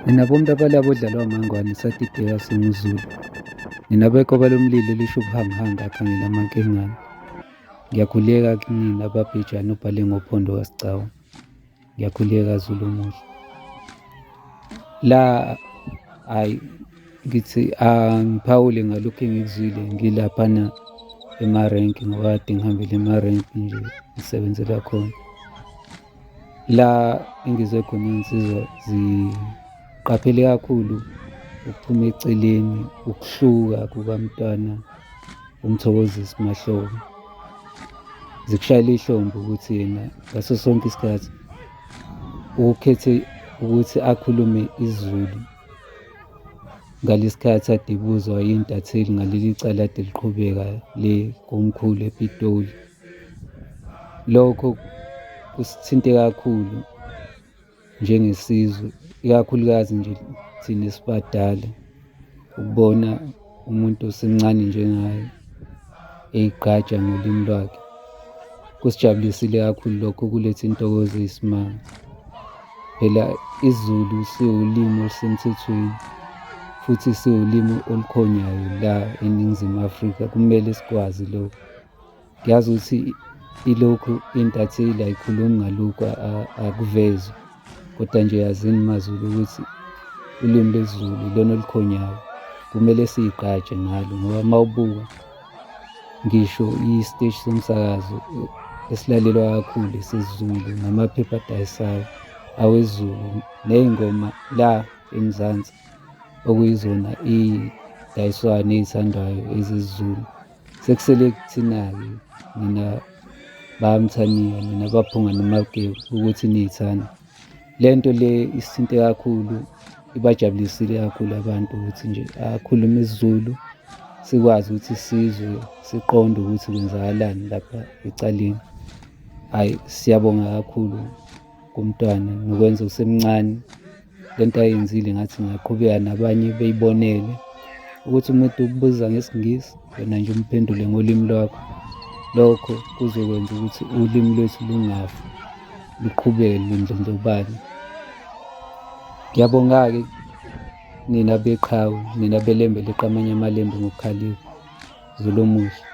Nina bonke abalabo odlalwa amangwane satideka singizulu. Nina bekho balomlilo lisho ubuhangihanga akhangela amankengane. Ngiyakhuleka kunina ababhejane ubhale ngophondo wasigcawu. Ngiyakhuleka Zulu muhle. La hayi ngithi angiphawule ngalokhu engikuzwile ngilaphana emarenki ngoba kade ngihambele emarenki nje ngisebenzela khona. La engizwe khona iy'nsizwa ziqaphele kakhulu ukuphuma eceleni, ukuhluka kukamntwana uMthokozisi Mahlobo. Zikushayela ihlombe ukuthi yena ngaso sonke isikhathi ukhethe ukuthi akhulume isiZulu ngalesi khathi ade ebuzwa iy'ntatheli ngaleli cala ade liqhubeka le komkhulu ePitoli. Lokho kusithinte kakhulu njengesizwe, ikakhulukazi nje thina esibadala, ukubona umuntu osemncane njengaye ey'gqaja ngolimi lwakhe. Kusijabulisile kakhulu lokho, kuletha intokozo eyisimanga. Phela isiZulu siwulimi olusemthethweni futhi siwulimi olukhonyayo la eNingizimu Afrika, kumele sikwazi lokho. Ngiyazi ukuthi ilokhu iy'ntatheli ay'khulumi ngalokhu akuvezwa, kodwa nje yazini maZulu ukuthi ulimi lwesiZulu ilona olukhonyayo. Kumele siy'gqaje ngalo ngoba uma ubuka ngisho isiteshi somsakazo esilalelwa kakhulu esesiZulu namaphepha adayisayo awesiZulu ney'ngoma la eMzansi okuyizona iy'dayiswayo ney'thandwayo ezesiZulu. Sekusele kuthina-ke nina baMthaniya, nina baphunga noMagewu ukuthi niy'thanda. Le nto le isithinte kakhulu, ibajabulisile kakhulu abantu ukuthi nje akhulume isiZulu, sikwazi ukuthi sizwe, siqonde ukuthi kwenzakalani lapha ecaleni. Hhayi, siyabonga kakhulu kumntwana nokwenza usemncane. Le nto ayenzile ngathi ngingaqhubeka nabanye beyibonele ukuthi umuntu ukubuza ngesiNgisi wena nje umphendule ngolimi lwakho. Lokho kuzokwenza ukuthi ulimi lwethu lungafi, luqhubeke lundlondlobale. Ngiyabonga-ke nina beqhawe, nina belembe leqa amanye amalembe ngokukhalipha. Zulu muhle.